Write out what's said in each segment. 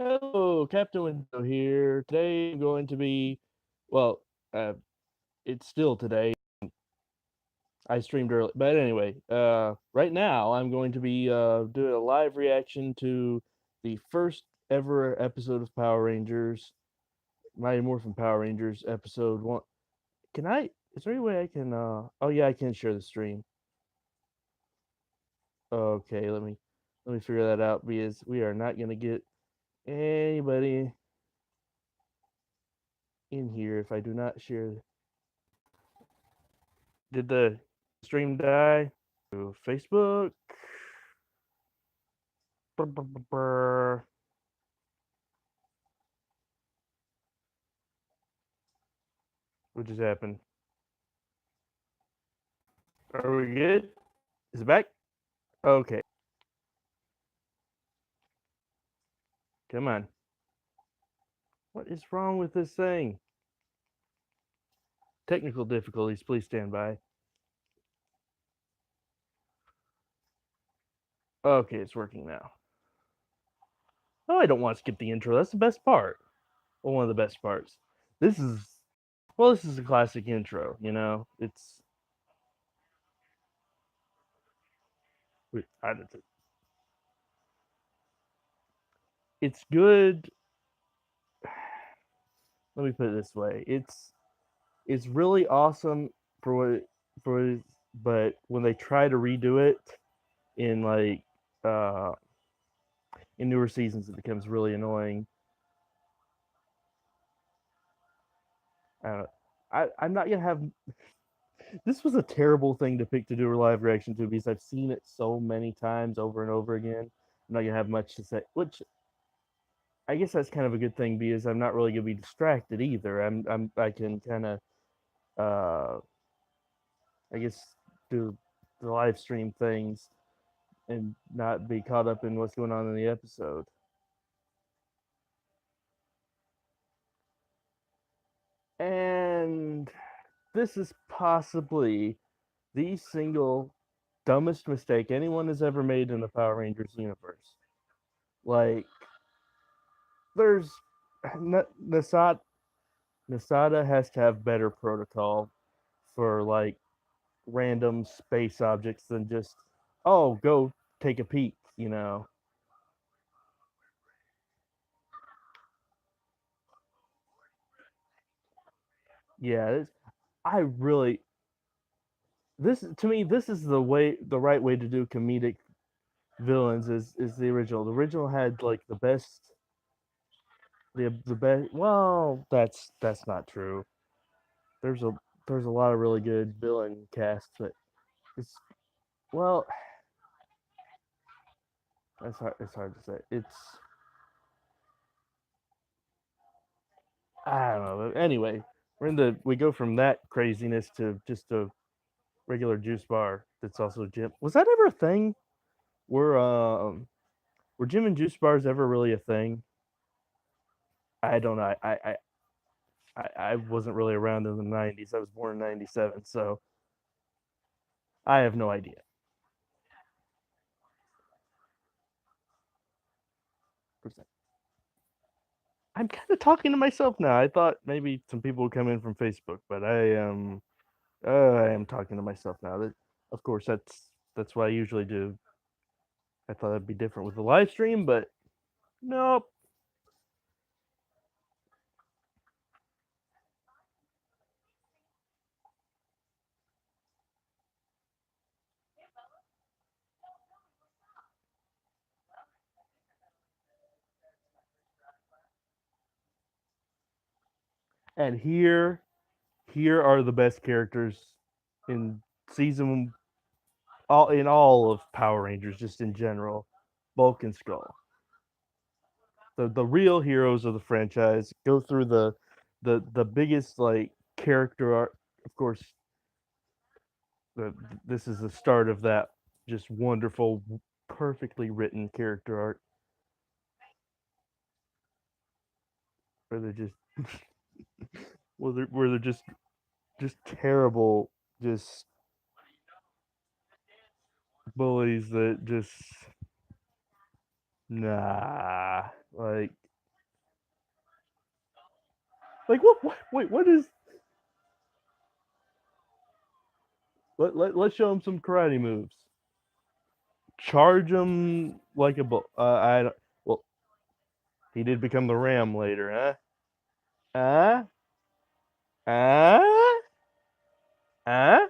Hello, Captain Window here. Today I'm going to be, well, uh, it's still today. I streamed early, but anyway, right now I'm going to be doing a live reaction to the first ever episode of Power Rangers, Mighty Morphin Power Rangers episode one. Can I? Is there any way I can? Oh yeah, I can share the stream. Okay, let me figure that out because we are not gonna get anybody in here if I do not share. Did the stream die? To Facebook. Brr, brr, brr, brr. What just happened? Are we good? Is it back? Okay. Come on. What is wrong with this thing? Technical difficulties. Please stand by. Okay, it's working now. Oh, I don't want to skip the intro. That's the best part. Well, one of the best parts. This is this is a classic intro. You know, I, it's good. Let me put it this way. It's really awesome for what, but when they try to redo it in uh in newer seasons, it becomes really annoying. I don't know. I'm not gonna have. This was a terrible thing to pick to do a live reaction to because I've seen it so many times over and over again. I'm not gonna have much to say, which I guess that's kind of a good thing because I'm not really gonna be distracted either. I can kind of I guess do the live stream things and not be caught up in what's going on in the episode. And this is possibly the single dumbest mistake anyone has ever made in the Power Rangers universe. Like, there's Nasada, Nasada has to have better protocol for like random space objects than just, oh, go take a peek, you know. Yeah, I really this to me this is the right way to do comedic villains is the original. The original had like the best. Well, that's not true. There's a there's a lot of really good villain casts, but it's well, that's hard. It's hard to say. I don't know. Anyway, we go from that craziness to just a regular juice bar that's also gym. Was that ever a thing? Were um were gym and juice bars ever really a thing? I don't know. I wasn't really around in the '90s. I was born in '97, so I have no idea. I'm kind of talking to myself now. I thought maybe some people would come in from Facebook, but I am talking to myself now. That, of course, that's what I usually do. I thought that'd be different with the live stream, but nope. And here are the best characters in season all of Power Rangers, just in general. Bulk and Skull, the real heroes of the franchise, go through the biggest like character art. Of course, the, this is the start of that just wonderful, perfectly written character art where they're just where they're just terrible, just bullies that just nah like. Like what? Wait, what is? Let's show him some karate moves. Charge him like a bull. I don't. Well, he did become the Ram later, huh? Uh, uh, uh.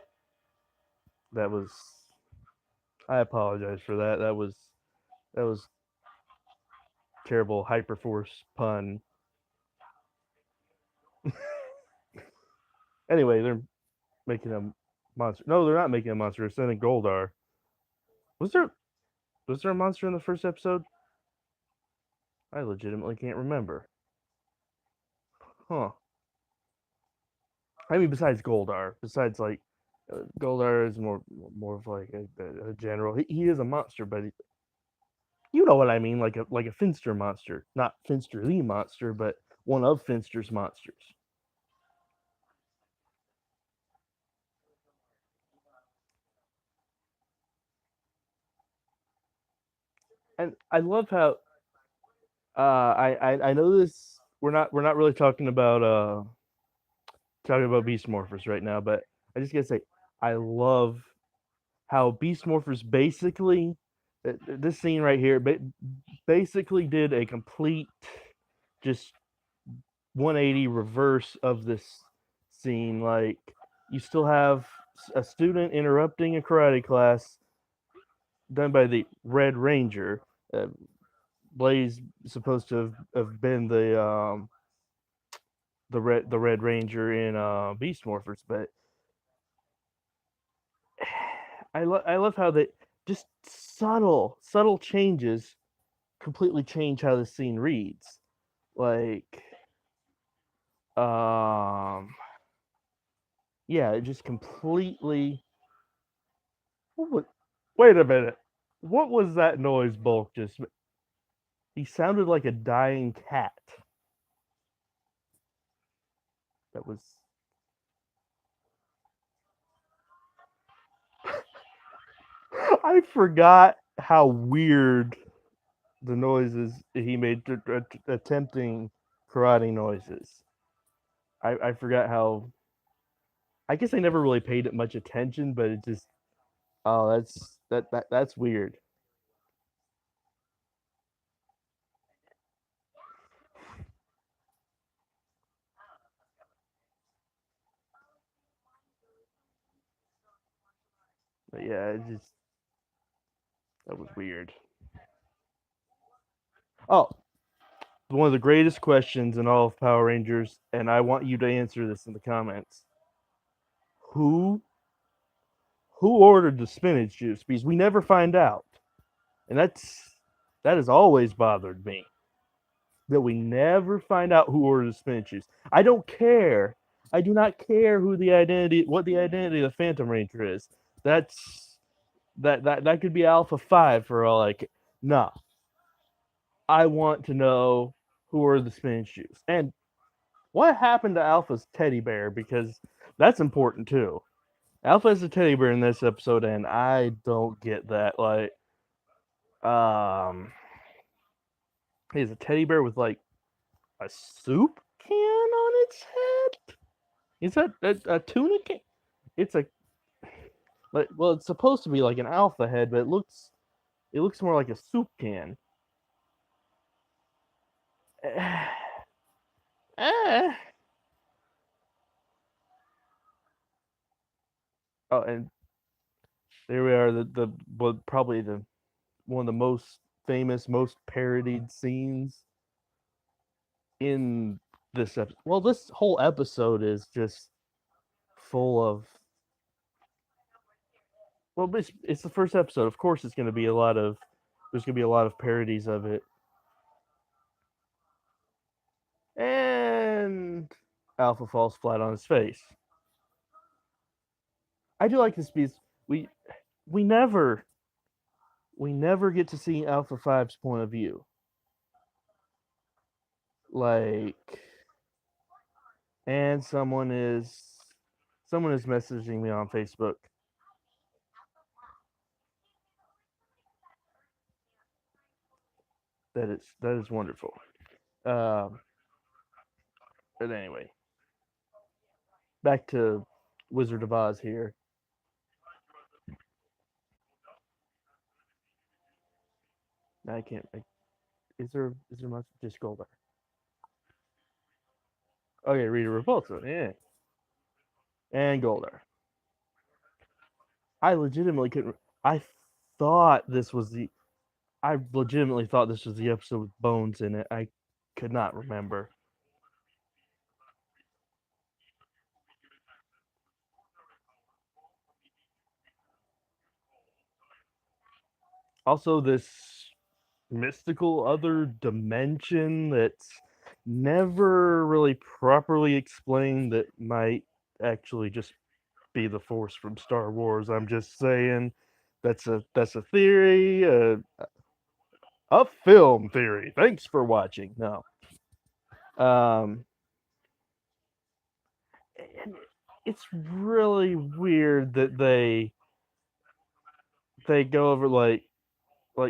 That was. I apologize for that. That was terrible hyperforce pun. Anyway, they're making a monster. No, they're not making a monster. They're sending Goldar. Was there was there a monster in the first episode? I legitimately can't remember. Huh. I mean, besides Goldar, besides like Goldar is more of like a general. He is a monster, but you know what I mean, like a Finster monster, not Finster the monster, but one of Finster's monsters. And I love how I know this. We're not really talking about Beast Morphers right now, but I just gotta say I love how Beast Morphers basically this scene right here basically did a complete just 180 reverse of this scene. Like you still have a student interrupting a karate class done by the Red Ranger. Uh, Blaze is supposed to have been the Red Ranger in Beast Morphers, but I love how they just subtle changes completely change how the scene reads. Like um yeah, it just completely what was, wait a minute. What was that noise Bulk just he sounded like a dying cat. That was I forgot how weird the noises he made attempting karate noises. I forgot how I guess I never really paid it much attention, but it just oh that's weird. But yeah, it just that was weird. Oh, one of the greatest questions in all of Power Rangers, and I want you to answer this in the comments. Who who ordered the spinach juice? Because we never find out, and that has always bothered me that we never find out who ordered the spinach juice. I don't care. I do not care what the identity of the Phantom Ranger is. That's that could be Alpha 5 for all I care. Nah, I want to know who ordered the spinach juice and what happened to Alpha's teddy bear because that's important too. Alpha has a teddy bear in this episode, and I don't get that. Like, he has a teddy bear with like a soup can on its head. Is that a tuna can? It's a like, well, it's supposed to be like an alpha head, but it looks more like a soup can. Eh. Oh, and there we are. Probably the one of the most famous, most parodied scenes in this episode. Well, this whole episode is just full of. Well, it's the first episode. Of course, it's going to be a lot of. There's going to be a lot of parodies of it, and Alpha falls flat on his face. I do like this piece. We never we never get to see Alpha Five's point of view. Like, and someone is messaging me on Facebook. That is wonderful. Um, But anyway, back to Wizard of Oz here. I can't. Is there much? Just scroll there. Okay, Rita Repulsa. Yeah, and Goldar. I legitimately couldn't. I thought this was the. I legitimately thought this was the episode with Bones in it. I could not remember. Also, this mystical other dimension that's never really properly explained that might actually just be the Force from Star Wars. I'm just saying that's a theory, a film theory. Thanks for watching. No, um, and it's really weird that they go over like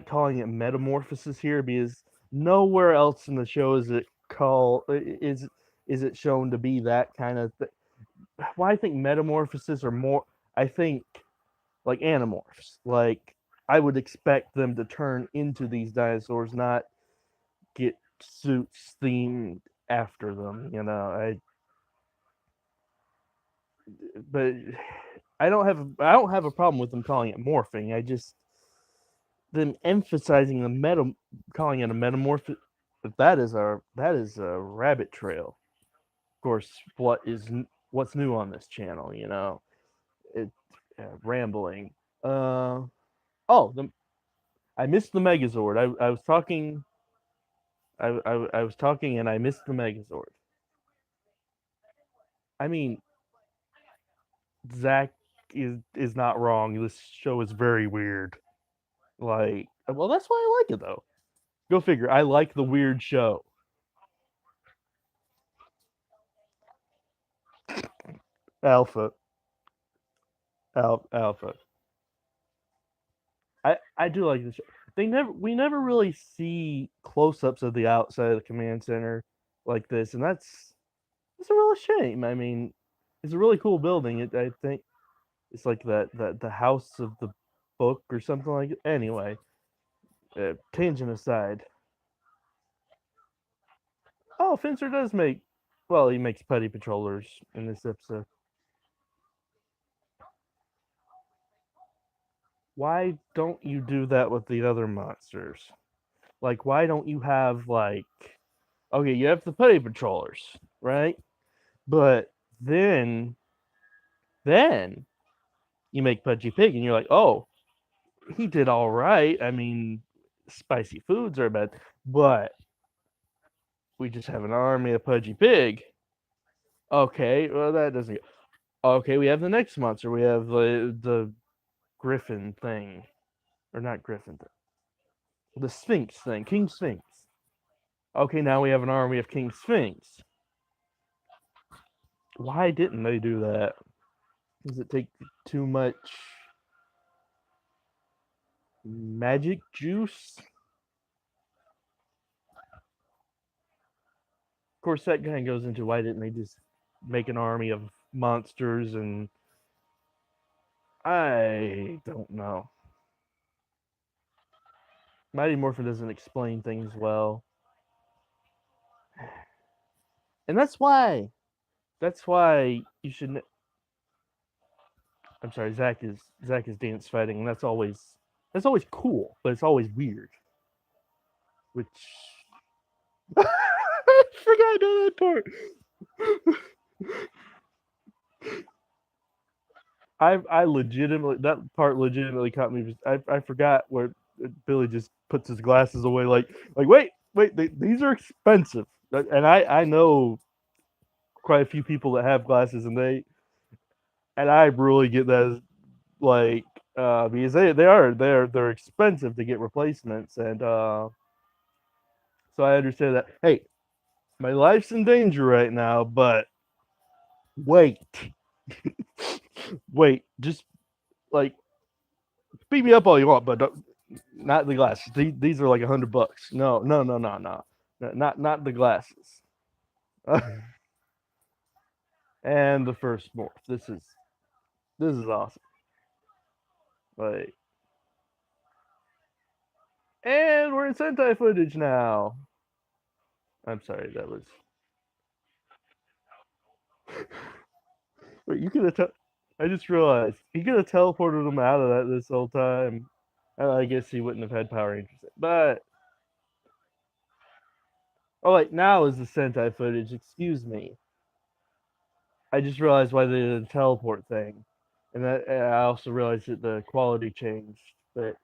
calling it metamorphosis here because nowhere else in the show is it called is it shown to be that kind of thing. Why I think metamorphosis are more. I think like animorphs. Like I would expect them to turn into these dinosaurs, not get suits themed after them. But I don't have a problem with them calling it morphing. I just them emphasizing the calling it a metamorph. That is a rabbit trail. Of course, what's new on this channel? It rambling. Uh oh, I missed the Megazord. I was talking. I was talking and I missed the Megazord. I mean, Zach is not wrong. This show is very weird. Like, well, that's why I like it though. Go figure. I like the weird show. Alpha, Alpha. I do like the show. We never really see close ups of the outside of the command center like this, and it's a real shame. I mean, it's a really cool building. I think it's like the house of the book or something like it. Anyway, tangent aside. Oh, Fencer does make. Well, he makes putty patrollers in this episode. Why don't you do that with the other monsters? Like, why don't you have like, okay, you have the putty patrollers, right? But then you make Pudgy Pig, and you're like, oh, he did all right. I mean, spicy foods are bad, but we just have an army of Pudgy Pig. Okay, well that doesn't. Okay, we have the next monster. We have the Griffin thing, or not Griffin thing, the Sphinx thing, King Sphinx. Okay, now we have an army of King Sphinx. Why didn't they do that? Does it take too much magic juice? Of course, that kind of goes into why didn't they just make an army of monsters? And I don't know. Mighty Morphin doesn't explain things well, and that's why you should. I'm sorry, Zach is dance fighting, and that's always cool, but it's always weird. Which I forgot that part. I legitimately that part legitimately caught me. I forgot where Billy just puts his glasses away. Like wait, these are expensive, and I know quite a few people that have glasses, and I really get that as, like because they're expensive to get replacements, and so I understand that. Hey, my life's in danger right now, but wait, wait, just like beat me up all you want, but not the glasses. These are like $100. No, not the glasses. And the first morph. This is awesome. Like, and we're in Sentai footage now. I'm sorry, that was. Wait, you could have. I just realized he could have teleported him out of that this whole time. I guess he wouldn't have had Power Rangers, but oh wait, now is the Sentai footage. Excuse me. I just realized why they did the teleport thing, and that I also realized that the quality changed. But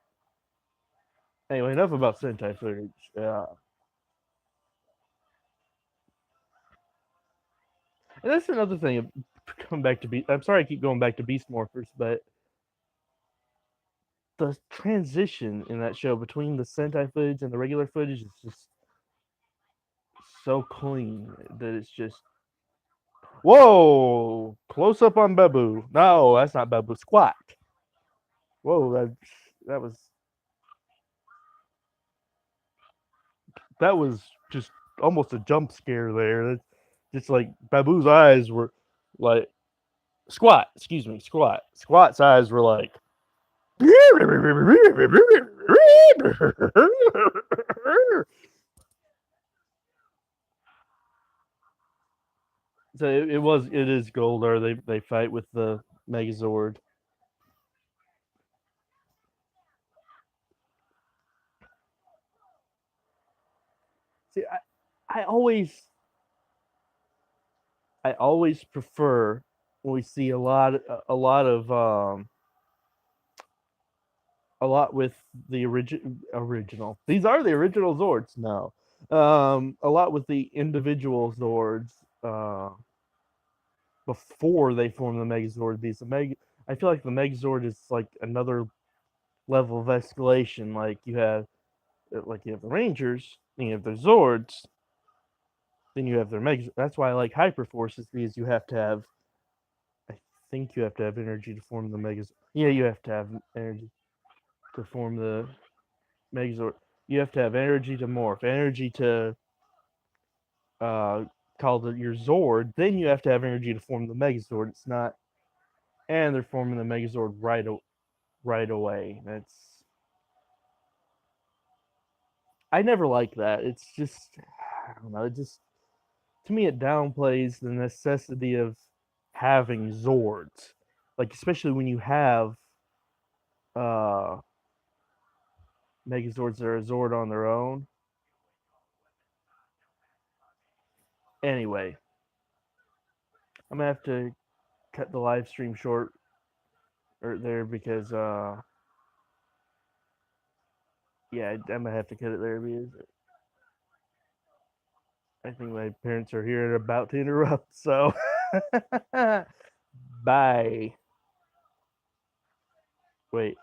anyway, enough about Sentai footage. And that's another thing. Come back to Beast. I'm sorry, I keep going back to Beast Morphers, but the transition in that show between the Sentai footage and the regular footage is just so clean that it's just whoa, close up on Babu. No, that's not Babu. Squat. Whoa, that was just almost a jump scare there. That's just like Babu's eyes were like squat. Excuse me, squat. Squat's eyes were like. So it is Goldar. They fight with the Megazord. See, I always I always prefer when we see a lot with the original. These are the original Zords. No, a lot with the individual Zords before they form the Megazord. I feel like the Megazord is like another level of escalation. You have the Rangers, then you have the Zords, then you have their Megazord. That's why I like Hyperforces because I think you have to have energy to form the Megazord. Yeah, you have to have energy to form the Megazord. You have to have energy to morph, energy to uh, your Zord. Then you have to have energy to form the Megazord. It's not, and they're forming the Megazord right away. I never like that. It's just I don't know. It just to me it downplays the necessity of having Zords, like especially when you have uh, Megazords that are a Zord on their own. Anyway, I'm gonna have to cut the live stream short there because yeah, I'm gonna have to cut it there because I think my parents are here and about to interrupt. So bye. Wait.